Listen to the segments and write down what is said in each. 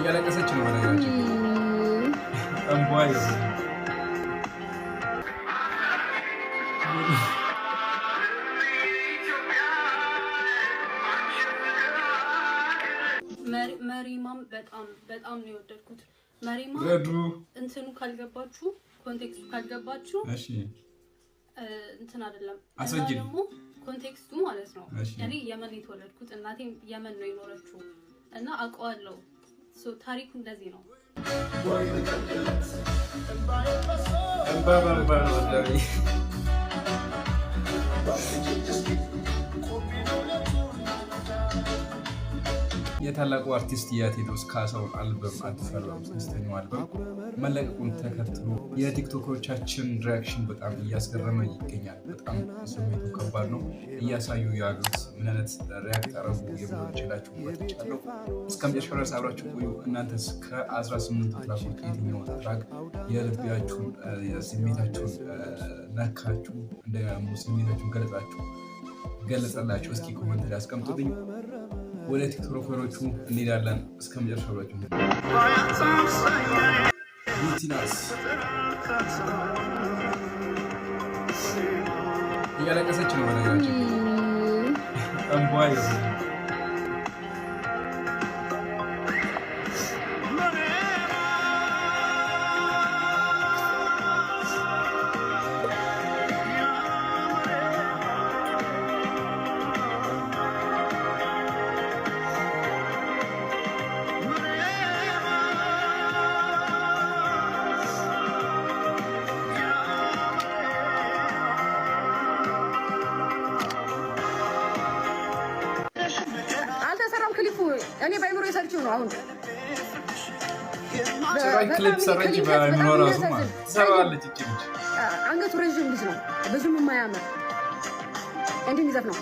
እያለቀሰች ነው በነገራችን እንቧይ መሪማም በጣም ነው የወደድኩት። መሪማ እንትኑ ካልገባችሁ ኮንቴክስቱ ካልገባችሁ እሺ እንትን አይደለም ደግሞ ኮንቴክስቱ ማለት ነው። እኔ የመን የተወለድኩት እናቴም የመን ነው የኖረችው እና አውቀዋለሁ። ታሪኩ እንደዚህ ነው። የታላቁ አርቲስት የቴዎድሮስ ካሳሁን አልበም አዲስ አልበም ሶስተኛው አልበም መለቀቁን ተከትሎ የቲክቶከሮቻችን ሪያክሽን በጣም እያስገረመ ይገኛል። በጣም ስሜቱ ከባድ ነው። እያሳዩ ያሉት ምን አይነት ሪያክት አረጉ የሚለው ይችላችሁ ወጥቻለሁ። እስከ መጨረሻው ድረስ አብራችሁ ቆዩ። እናንተስ ከ18 ትራኮች የትኛው ትራክ የልባችሁን ስሜታችሁን ነካችሁ? እንደሞ ስሜታችሁን ገለጸላችሁ? እስኪ ኮሜንት ላይ አስቀምጡልኝ። ወደ ቲክቶከሮቹ እንሄዳለን። እስከ መጨረሻው ብላችሁ ቢቲናስ እያለቀሰች ነው በነገራችን እንቧይ እኔ ባይምሮ የሰርችው ነው አሁን ክሊፕ ሰረች ባይምሮ ራሱ ማለት ትሰራዋለች። እቺ ልጅ አንገቱ ረዥም ልጅ ነው፣ ብዙም የማያምር እንዲህ ይዘፍ ነው።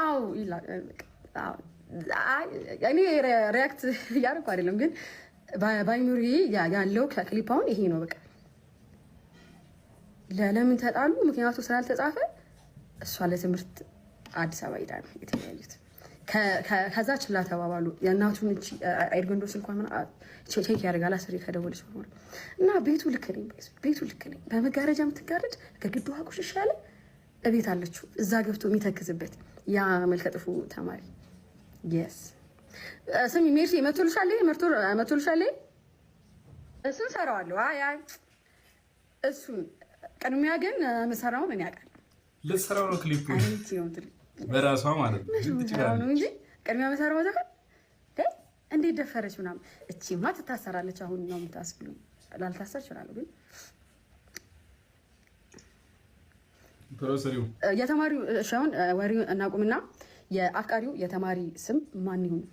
አው ይላል። እኔ ሪያክት እያደረኩ አይደለም ግን ባይኑሪ ያለው ከክሊፕ አሁን ይሄ ነው። በቃ ለምን ተጣሉ? ምክንያቱ ስላልተጻፈ እሷ ለትምህርት አዲስ አበባ ሄዳ ነው የተለያዩት። ከዛ ችላ ተባባሉ። የእናቱን እቺ አይርገንዶ ስልኳን ምን ቼክ ያደርጋል አስሬ ከደወለች በኋላ እና ቤቱ ልክ ነኝ በመጋረጃ የምትጋረድ ከግዱ አቁሽሽ ያለ እቤት አለችው እዛ ገብቶ የሚተክዝበት ያ መልከጥፉ ተማሪ yes ስሚ ሜርሲ መቶልሻል እሱን ሰራዋለሁ። አይ እሱን ቅድሚያ ግን መሰራው ምን ያውቃል? ለሰራው ነው ክሊፑ በራሷ ማለት ነው እንጂ ቅድሚያ መሰራው ዘፈን እንዴት ደፈረች ምናምን። እቺማ ትታሰራለች። አሁን ነው የምታስብሉ ላልታሰር ይችላል ግን ፕሮሰሪው የተማሪው ሻውን ወሪው እናቁምና የአፍቃሪው የተማሪ ስም ማን ይሁን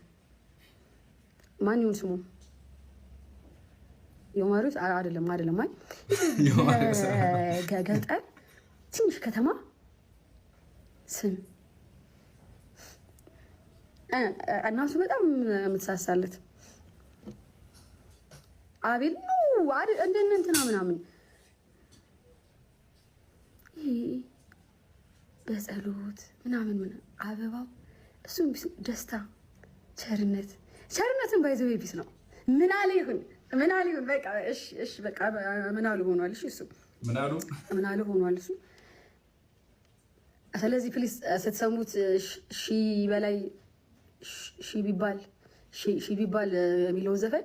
ስሙ? የማሩት አይደለም አይ ገጠር ትንሽ ከተማ ስም እናቱ በጣም የምትሳሳለት አቤል ነው እንደነ እንትና ምናምን በጸሎት ምናምን አበባው እሱም ደስታ ቸርነትን ባይዘው ቢስ ነው። ምን አለ ይሁን በቃ እሺ በቃ ምን አለ ሆኗል። እሱ ምን አለ ሆኗል እሱ። ስለዚህ ፕሊስ ስትሰሙት ሺ ቢባል የሚለውን ዘፈን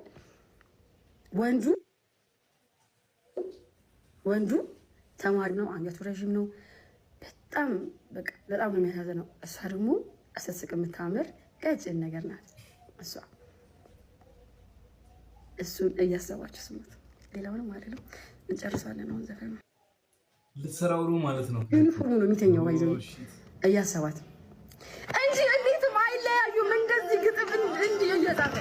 ወንዱ ተማሪ ነው፣ አንገቱ ረዥም ነው። በጣም ነው የሚያሳዝነው። እሷ ደግሞ አሰስቅ የምታምር ቀጭን ነገር ናት። እሱን እያሰባችሁ ስሙት። ሌላውንም አይደለም እንጨርሳለን። አሁን ዘፈን ልትሰራው ነው ማለት ነው። ዩኒፎርም ነው የሚተኛው ባይዘው እያሰባት እንጂ እንዴትም አይለያዩም። እንደዚህ ግጥም እንዲህ እየጻፈ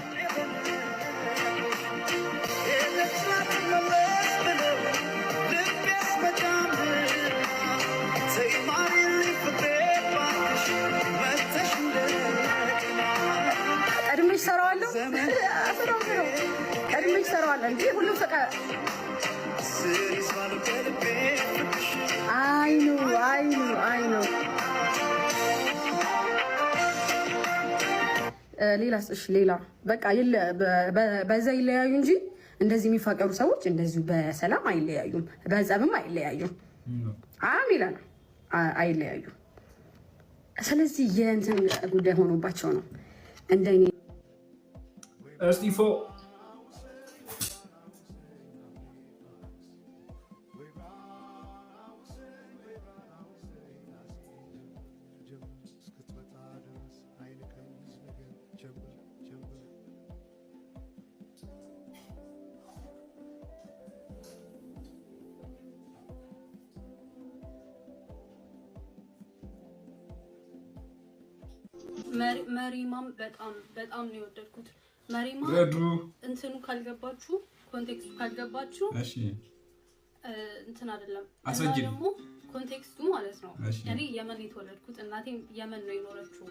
ቀድሜ ይሰራዋል እንጂ ሁሉም ፈቃ ሌላስ? እሺ ሌላ በቃ በዛ ይለያዩ እንጂ እንደዚህ የሚፋቀሩ ሰዎች እንደዚሁ በሰላም አይለያዩም፣ በጸብም አይለያዩም። ሌላ ነው አይለያዩም። ስለዚህ የእንትን ጉዳይ ሆኖባቸው ነው እንደኔ እስጢፎ መሪማም በጣም ነው የወደድኩት። መሪማ እንትኑ ካልገባችሁ ኮንቴክስቱ ካልገባችሁ እሺ እንትን አይደለም። አስረጅ ደግሞ ኮንቴክስቱ ማለት ነው። እኔ የመን የተወለድኩት እናቴም የመን ነው የኖረችው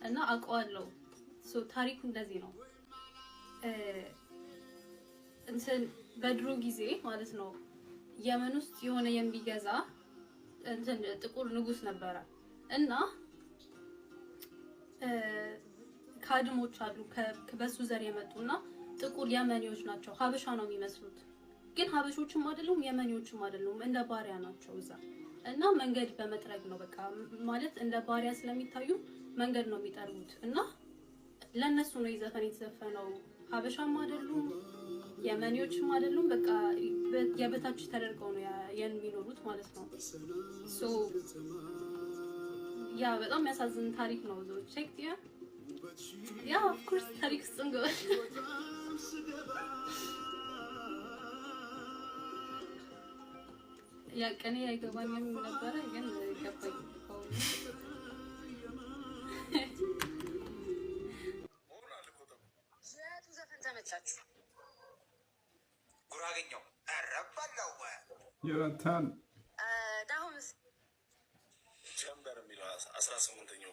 እና አውቀዋለሁ። ታሪኩ እንደዚህ ነው። እንትን በድሮ ጊዜ ማለት ነው የመን ውስጥ የሆነ የሚገዛ እንትን ጥቁር ንጉስ ነበረ እና ካድሞች አሉ ከበሱ ዘር የመጡና ጥቁር የመኒዎች ናቸው። ሀበሻ ነው የሚመስሉት፣ ግን ሀበሾችም አይደሉም የመኒዎችም አይደሉም። እንደ ባሪያ ናቸው እዛ እና መንገድ በመጥረግ ነው በቃ ማለት እንደ ባሪያ ስለሚታዩ መንገድ ነው የሚጠርጉት እና ለነሱ ነው ዘፈን የተዘፈነው። ሀበሻም አይደሉም የመኒዎችም አይደሉም። በቃ የበታች ተደርገው ነው የሚኖሩት ማለት ነው። ያ በጣም ያሳዝን ታሪክ ነው። ቼክ ያ ኦፍ ኮርስ ታሪክ ጽንገው ያ ቀኔ አይገባኝም ነበር ግን ገባኝ። ዘቱ ዘፈን ተመቻችሁ? ጉራገኛው አረባላው ዮናታን ዳሁምስ ጀምበር የሚለው 18ኛው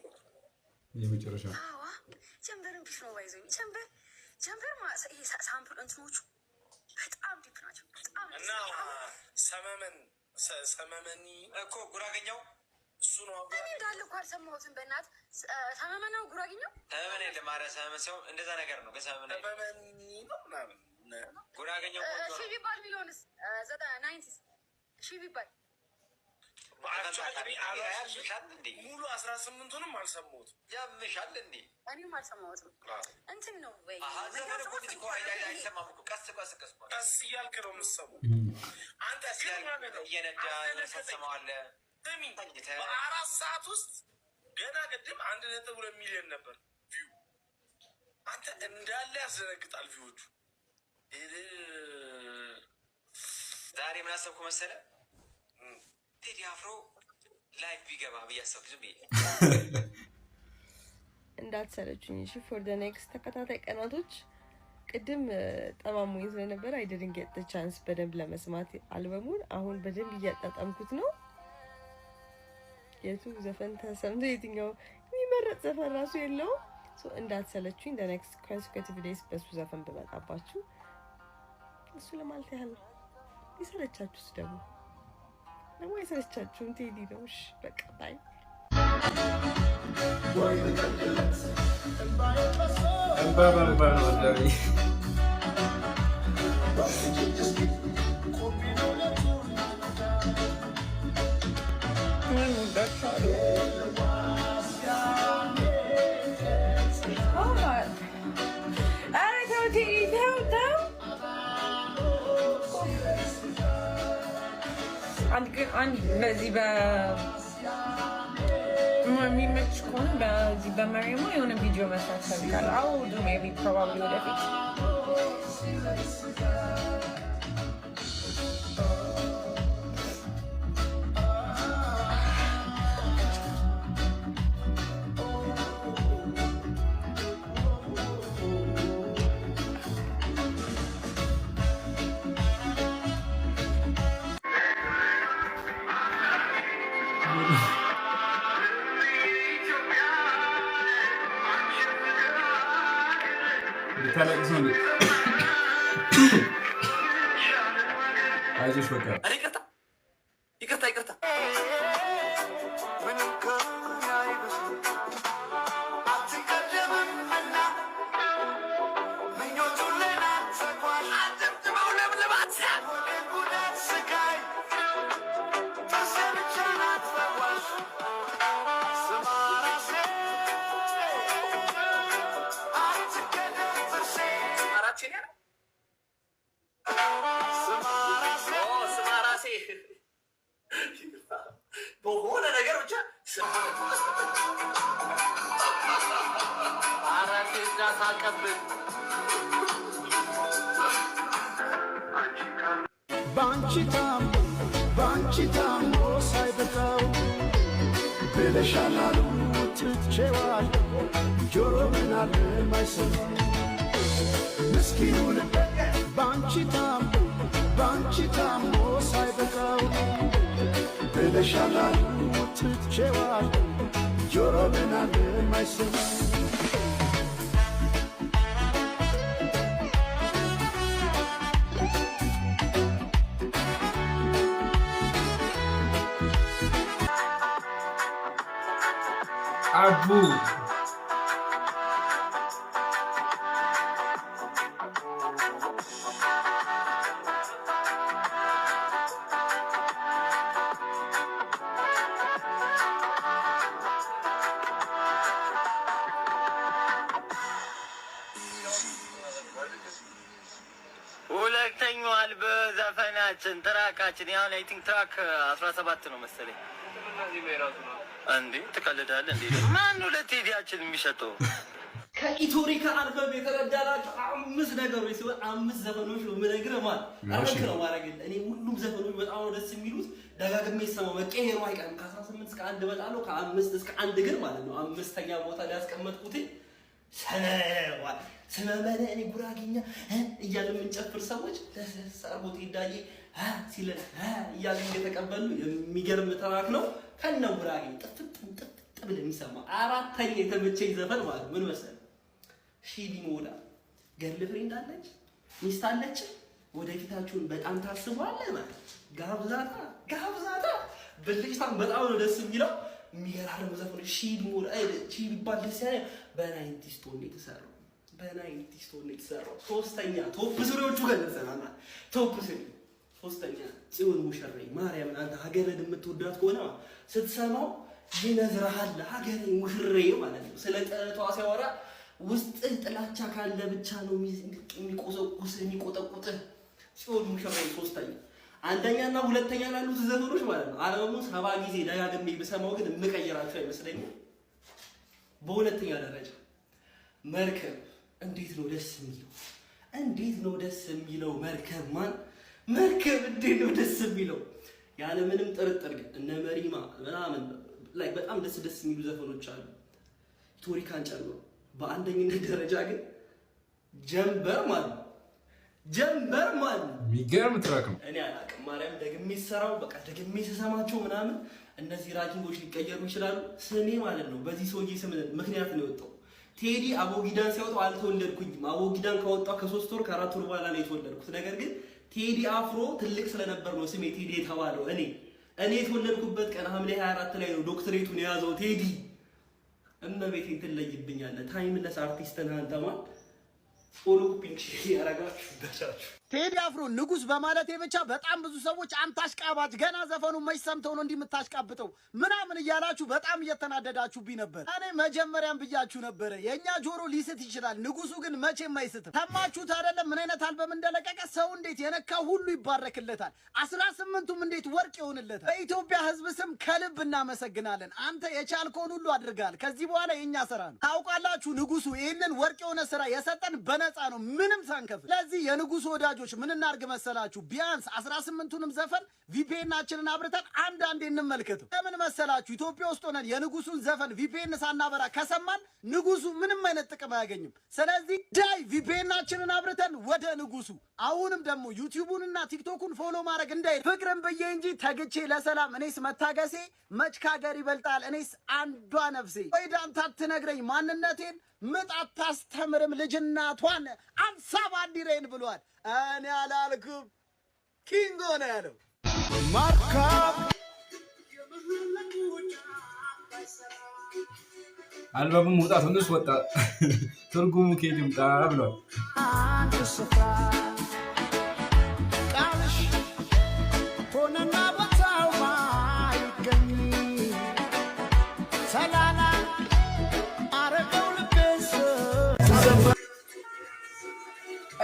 የመጨረሻ ጀምበርን ቢሽ ነው ባይዘኝ ጀምበር ሳምፕል እንትኖቹ በጣም ዲፕ ናቸው። እና ሰመመኒ እኮ ጉራገኛው እሱ ነው። እኔ እንዳለ እኮ አልሰማሁትም። በእናት ሰመመን ነው ጉራገኛው። ሰመመን ለማረ ሰመመን ሰው እንደዛ ነገር ነው። ከሰመመን ነው ምናምን ጉራገኛው ሺ ቢባል ሚሊዮንስ 90 ሺ ቢባል ሙሉ 18ቱንም አልሰማሁትም። ያምሻል እንዴ? እኔም አልሰማሁትም። እንትን ነው ወይ ቀስ እያልክ ነው የምትሰማው አንተ። እየነዳ ሰማዋለህ። በ4 ሰዓት ውስጥ ገና ቅድም 1.2 ሚሊዮን ነበር ቪው። አንተ እንዳለ ያስደነግጣል ቪዎቹ። ዛሬ ምን አሰብኩ መሰለህ? ቴዲ አፍሮ ላይቭ ቢገባ ብዬ አሰብኩ። ዝም ብዬ እንዳትሰለችኝ እሺ። ፎር ዘ ኔክስት ተከታታይ ቀናቶች ቅድም ጠማሙኝ ስለነበረ አይ ዲድንት ጌት ዘ ቻንስ በደንብ ለመስማት አልበሙን። አሁን በደንብ እያጣጣምኩት ነው። የቱ ዘፈን ተሰምቶ የትኛው የሚመረጥ ዘፈን ራሱ የለውም። ሶ እንዳትሰለችኝ ዘ ኔክስት ኮንሲኩቲቭ ዴይስ በሱ ዘፈን ብመጣባችሁ እሱ ለማለት ያህል ነው። ይሰለቻችሁስ ደግሞ አይሰለቻችሁም? ቴዲ ነው። እሺ በቃ ባይ። በዚህ የሚመች ከሆነ በዚህ በመሪማ የሆነ ቪዲዮ መስራት ፈልጋለሁ። አውዱ ሜቢ ፕሮባብሊ ወደፊት ታለቅስ ነው። አይዞሽ በቃ ይቅርታ በሆነ ነገር ብቻ አራቴ እንዳታቀብል ባንቺ ታሞ ሳይበቃው ብለሻላሉ ትቼዋል ጆሮ ምናለ ማይሰማ ምስኪኑ ልቤ ባንቺ ታሞ ሳይበቃው ብለሻላሉ ትቼዋል ጆሮ ምናለ ማይሰማ Abu. ሁለተኛው በዘፈናችን ትራካችን ያው አይ ቲንክ ትራክ 17 ነው መሰለኝ። እንዴ ትቀልዳለህ እንዴ? ማን ለቴዲያችን የሚሸጠው? ከኢቶሪካ አልበም የተረዳላችሁ 5 ነገሮች ሲሆን 5 ዘፈኖች ነው የምነግርህ ማለት አረክ ነው ማረግ። እኔ ሁሉም ዘፈኖች በጣም ነው ደስ የሚሉት። ደጋግሜ ሰማው መቀየሩ አይቀርም። ከ18 እስከ 1 በጣለው ከ5 እስከ 1 ግን ማለት ነው 5ኛ ቦታ ላይ ያስቀመጥኩት ሰነዋል ስመመነ እኔ ጉራጌኛ እያለ የምንጨፍር ሰዎች ለሰርቦት ይዳዬ ሲለን እያለ እየተቀበሉ የሚገርም ተራክ ነው። ከነ ጉራጌ ጥፍጥ ብለን የሚሰማ አራተኛ የተመቸኝ ዘፈን ማለት ምን መሰለህ? ሺዲ ሞላ ገርል ፍሬንድ አለች ሚስት አለች ወደፊታችሁን በጣም ታስቧለህ ማለት ጋብዛታ ብልጭታም በጣም ነው ደስ የሚለው። የሚገራርም ዘፈን ሺዲ ሞላ ሺዲ ባል ደስ ያለ በናይንቲስ ቶን የተሰራው ሶስተኛ ቶፕ ስሪዎቹ ገለጸናል። ቶፕ ስሪ ሶስተኛ ጽዮን ሙሽሬ ማርያምን አንተ ሀገርን የምትወዳት ከሆነ ስትሰማው ይነዝርሃል። ሀገሬ ሙሽሬ ማለት ነው። ስለ ጥረቷ ሲያወራ ውስጥ ጥላቻ ካለ ብቻ ነው የሚቆጠቁጥ። ጽዮን ሙሽሬ ሶስተኛ። አንደኛና ሁለተኛ ላሉት ዘፈኖች ማለት ነው አልበሙን 70 ጊዜ ደጋግሜ ብሰማው ግን የምቀይራቸው አይመስለኝም። በሁለተኛ ደረጃ መርከብ እንዴት ነው ደስ የሚለው መርከብ እንዴት ነው ደስ የሚለው ያለ ምንም ጥርጥር። ግን እነ መሪማ ምናምን ላይ በጣም ደስ የሚሉ ዘፈኖች አሉ ኢቶሪካን ጨምሮ። በአንደኝነት ደረጃ ግን ጀምበር ማለት የሚገርም ትራክ ነው። እኔ አላውቅም ማርያም ደግሜ ሰራው በቃ ደግሜ ስሰማቸው ምናምን እነዚህ ራኪንጎች ሊቀየሩ ይችላሉ። ስሜ ማለት ነው በዚህ ሰውዬ ስም ምክንያት ነው የወጣው። ቴዲ አቦጊዳን ሲያወጣው አልተወለድኩኝም። አቦጊዳን ካወጣው ከ3 ወር ከ4 ወር በኋላ ነው የተወለድኩት። ነገር ግን ቴዲ አፍሮ ትልቅ ስለነበር ነው ስሜ ቴዲ የተባለው። እኔ የተወለድኩበት ቀን ሐምሌ 24 ላይ ነው ዶክትሬቱን የያዘው ቴዲ። እመቤቴን ትለይብኛለህ። ታይምለስ አርቲስት ነህ አንተ ማለት ፎሎ ፒንክ ያረጋችሁ ቴዲ አፍሮ ንጉስ በማለቴ ብቻ በጣም ብዙ ሰዎች አንተ አሽቃባጭ ገና ዘፈኑ መች ሰምተው ነው እንዲምታሽቃብጠው ምናምን እያላችሁ በጣም እየተናደዳችሁብኝ ነበር። እኔ መጀመሪያም ብያችሁ ነበረ የኛ ጆሮ ሊስት ይችላል፣ ንጉሱ ግን መቼም አይስትም። ሰማችሁት አይደለም? ምን አይነት አልበም እንደለቀቀ። ሰው እንዴት የነካው ሁሉ ይባረክለታል፣ 18ቱም እንዴት ወርቅ ይሆንለታል። በኢትዮጵያ ህዝብ ስም ከልብ እናመሰግናለን። አንተ የቻልከውን ሁሉ አድርጋል። ከዚህ በኋላ የኛ ስራ ነው። ታውቃላችሁ ንጉሱ ይህንን ወርቅ የሆነ ስራ የሰጠን በነፃ ነው ምንም ሳንከፍል። ስለዚህ የንጉሱ ወዳጆች ምን እናርግ መሰላችሁ? ቢያንስ 18ቱንም ዘፈን ቪፒኤናችንን አብርተን አንዳንዴ እንመልከተው። ለምን መሰላችሁ? ኢትዮጵያ ውስጥ ሆነን የንጉሱን ዘፈን ቪፒኤን ሳናበራ ከሰማን ንጉሱ ምንም አይነት ጥቅም አያገኝም። ስለዚህ ዳይ ቪፒኤናችንን አብርተን ወደ ንጉሱ። አሁንም ደግሞ ዩቲዩቡንና ቲክቶኩን ፎሎ ማድረግ እንዳይል ፍቅርን ብዬ እንጂ ተግቼ ለሰላም እኔስ መታገሴ መች ካገር ይበልጣል እኔስ አንዷ ነፍሴ። ወይ ዳንተ አትነግረኝ ማንነቴን ምጥ አታስተምርም ልጅናቷን አንሳ ባንዲሬን ብሏል። እኔ አላልኩም ኪንጎ ነው ያለው። አልበሙ መውጣት ሁሉስ ወጣ ትርጉሙ ከየት ይምጣ ብሏል።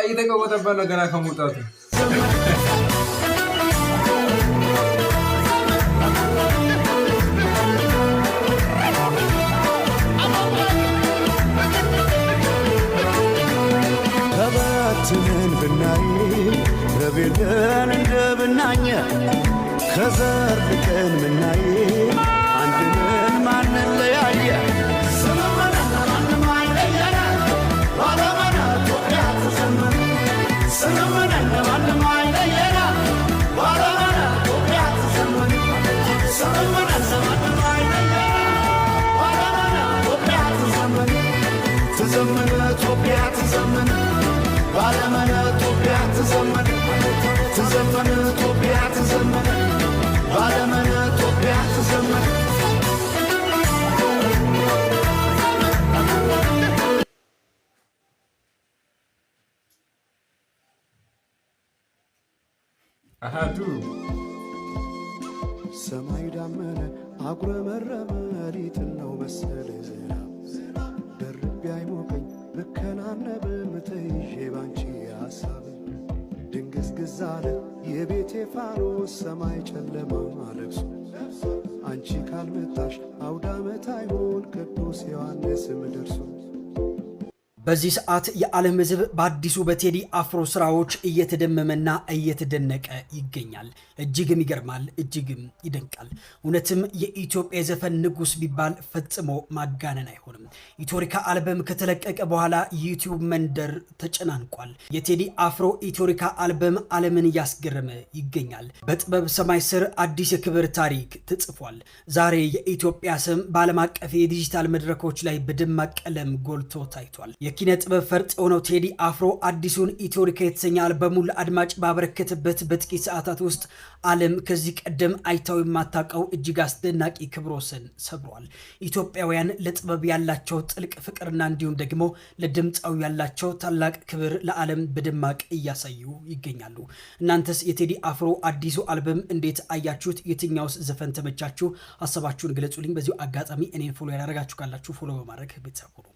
እየተቀወጠበት ነው ገና ከመውጣቱ። ተዘርግተን ምናይ አንድነን ማንለያየ ዘመመን ማንም አይለየን ባለመና ኢትዮጵያ ትዘመን ዘመመን ማንም አይለየን ባለመና ኢትዮጵያ ትዘመን ዘመመን ማንም አይለየን ባለመና ኢትዮጵያ ትዘመን ትዘመን ኢትዮጵያ ትዘመን ባለመና ኢትዮጵያ ትዘመን ትዘመን ኢትዮጵያ ትዘመን ባለመና ኢትዮጵያ ትዘመን አሃዱ ሰማይ ዳመነ አጉረመረመ ሊጥል ነው መሰለ ደርቤ አይሞቀኝ ልከናነብ ምትይዤ ባንቺ ሐሳብ ድንግዝግዝ አለ የቤቴ ፋኖስ ሰማይ ጨለማ ለብሶ አንቺ ካልመጣሽ አውደ ዓመት አይሆን ቅዱስ ዮሐንስም ደርሶ በዚህ ሰዓት የዓለም ሕዝብ በአዲሱ በቴዲ አፍሮ ስራዎች እየተደመመና እየተደነቀ ይገኛል። እጅግም ይገርማል፣ እጅግም ይደንቃል። እውነትም የኢትዮጵያ የዘፈን ንጉስ ቢባል ፈጽሞ ማጋነን አይሆንም። ኢትዮሪካ አልበም ከተለቀቀ በኋላ ዩቲዩብ መንደር ተጨናንቋል። የቴዲ አፍሮ ኢትዮሪካ አልበም ዓለምን እያስገረመ ይገኛል። በጥበብ ሰማይ ስር አዲስ የክብር ታሪክ ተጽፏል። ዛሬ የኢትዮጵያ ስም በዓለም አቀፍ የዲጂታል መድረኮች ላይ በደማቅ ቀለም ጎልቶ ታይቷል። የኪነ ጥበብ ፈርጥ የሆነው ቴዲ አፍሮ አዲሱን ኢትዮሪካ የተሰኘ አልበሙን ለአድማጭ ባበረከተበት በጥቂት ሰዓታት ውስጥ ዓለም ከዚህ ቀደም አይታው የማታውቀው እጅግ አስደናቂ ክብረ ወሰን ሰብሯል። ኢትዮጵያውያን ለጥበብ ያላቸው ጥልቅ ፍቅርና እንዲሁም ደግሞ ለድምፃዊ ያላቸው ታላቅ ክብር ለዓለም በደማቅ እያሳዩ ይገኛሉ። እናንተስ የቴዲ አፍሮ አዲሱ አልበም እንዴት አያችሁት? የትኛውስ ዘፈን ተመቻችሁ? ሀሳባችሁን ግለጹልኝ። በዚሁ አጋጣሚ እኔን ፎሎ ያደረጋችሁ ካላችሁ ፎሎ በማድረግ ቤተሰብ ሁኑ።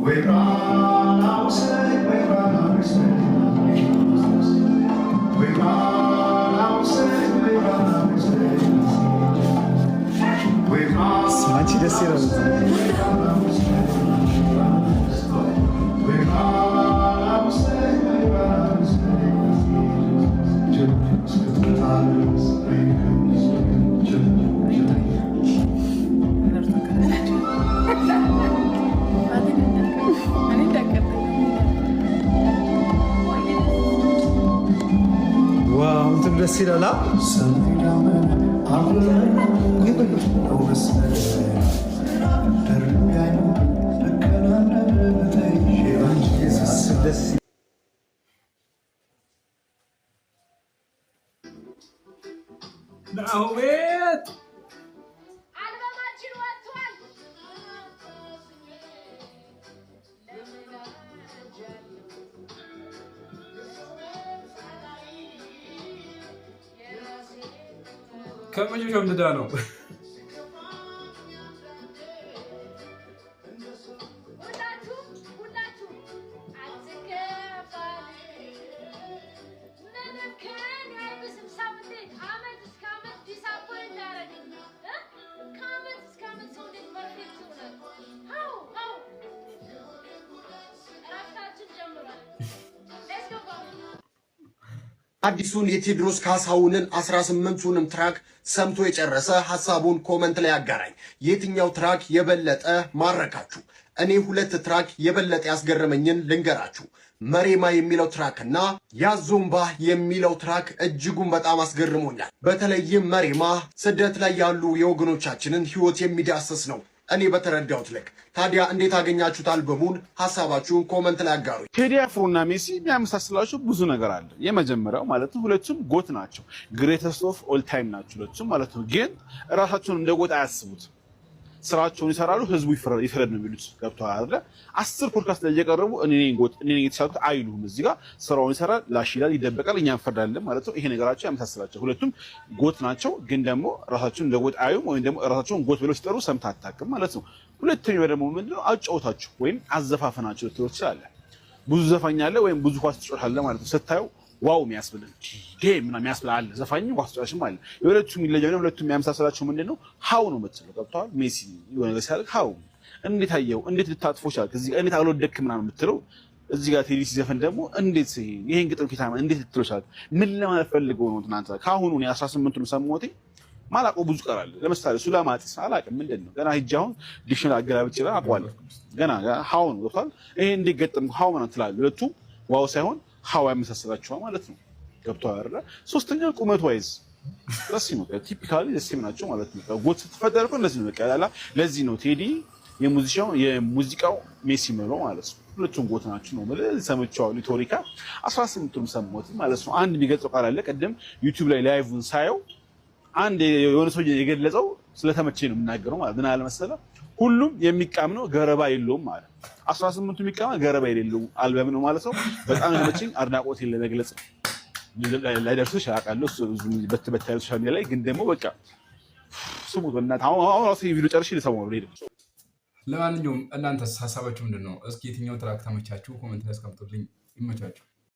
We're on our side, we're on our side. We're on our side, we're on our side. We're on our side, we're on our side. We're on our side, we're on our side. Just the times, ዋው እንትን ደስ ይላል። ናውቤት ከመጀመሪያው ምንዳ ነው። አዲሱን የቴዎድሮስ ካሳሁንን 18ቱንም ትራክ ሰምቶ የጨረሰ ሐሳቡን ኮመንት ላይ አጋራኝ። የትኛው ትራክ የበለጠ ማረካችሁ? እኔ ሁለት ትራክ የበለጠ ያስገረመኝን ልንገራችሁ። መሬማ የሚለው ትራክ እና ያዞምባ የሚለው ትራክ እጅጉን በጣም አስገርሞኛል። በተለይም መሬማ ስደት ላይ ያሉ የወገኖቻችንን ሕይወት የሚዳስስ ነው እኔ በተረዳሁት ልክ። ታዲያ እንዴት አገኛችሁት አልበሙን? ሐሳባችሁን ኮመንት ላይ አጋሩ። ቴዲ አፍሮና ሜሲ የሚያመሳስላቸው ብዙ ነገር አለ። የመጀመሪያው ማለት ነው ሁለቱም ጎት ናቸው። ግሬተስት ኦፍ ኦል ታይም ናቸው ሁለቱም ማለት ነው። ግን ራሳቸውን እንደ ጎት አያስቡት። ስራቸውን ይሰራሉ፣ ህዝቡ ይፈረድ ነው የሚሉት። ገብቷል አይደለ? 10 ፖድካስት ላይ እየቀረቡ እኔ ነኝ የተሻልኩት አይሉም። እዚህ ጋር ስራውን ይሰራል፣ ላሽ ይላል፣ ይደበቃል፣ እኛ እንፈርዳለን ማለት ነው። ይሄ ነገራቸው ያመሳስላቸው። ሁለቱም ጎት ናቸው፣ ግን ደግሞ ራሳቸውን እንደ ጎት አዩም፣ ወይም ደግሞ ራሳቸውን ጎት ብለው ሲጠሩ ሰምተህ አታውቅም ማለት ነው። ሁለተኛው ደግሞ ምንድነው አጫወታቸው ወይም አዘፋፈናቸው ልትለው ትችላለህ። ብዙ ዘፋኝ አለ ወይም ብዙ ኳስ ተጫዋች ማለት ነው። ስታየው ዋው የሚያስብል ጌም ምናምን የሚያስብል አለ። ዘፋኝ ኳስ ተጫዋችም አለ። የሁለቱም ይለያያል። ሁለቱም የሚያመሳስላቸው ምንድነው ሃው ነው የምትለው። ገብቶሃል? ሜሲ የሆነ ነገር ሲያደርግ ሃው እንዴት አየው፣ እንዴት ልታጥፎ ቻልክ፣ እዚህ እንዴት አልወደድክ ምናምን የምትለው እዚህ ጋር ቴዲ ሲዘፈን ደግሞ እንዴት ይሄን ግጥም ኪታማ እንዴት ትጥሎሻል? ምን ለማለት ፈልገው ነው? ትናንት ካሁኑ ነው 18ቱን ሰሞቴ ማላውቀው ብዙ ቀራል። ለምሳሌ ሱላማጢስ አላውቅም ምንድነው? ገና ሂጅ አሁን ዲክሽነሪ አገላብጬ አውቀዋለሁ። ገና ሃው ነው ገብቷል። ይሄ እንዴት ገጠም ሃው ማለት ትላለህ። ሁለቱም ዋው ሳይሆን ሃው ያመሳሰላችኋል ማለት ነው። ገብቷል አይደል? ሶስተኛው ቁመት ዋይዝ ለዚህ ነው ቲፒካሊ ለዚህ ናቸው ማለት ነው። ጎት ስትፈጠር እኮ ለዚህ ነው በቃ ያላ ለዚህ ነው ቴዲ የሙዚቃው ሜሲ ነው ማለት ነው። ሁለቱም ጎት ናቸው ነው ማለት ሰምቻው ሊቶሪካ 18ቱም ሰሞት ማለት ነው። አንድ የሚገልጸው ቃል አለ። ቀደም ዩቲዩብ ላይ ላይቭን ሳየው አንድ የሆነ ሰው የገለጸው ስለተመቸኝ ነው የምናገረው ማለት ምን አለ መሰለህ፣ ሁሉም የሚቃም ነው ገረባ የለውም ማለት 18ቱ የሚቃማ ገረባ የሌለው አልበም ነው ማለት ነው። በጣም ተመቸኝ። አድናቆቴን ለመግለጽ ላይ ደርሶ ያውቃለሁ በተበታዩ ሶሻል ሚዲያ ላይ ግን ደግሞ በቃ ስሙት በእናትህ አሁን ራሱ ቪዲዮ ጨርሼ ልሰማው ነው። ለማንኛውም እናንተስ ሀሳባችሁ ምንድነው? እስኪ የትኛው ትራክ ተመቻችሁ? ኮሜንት ላይ አስቀምጡልኝ። ይመቻችሁ።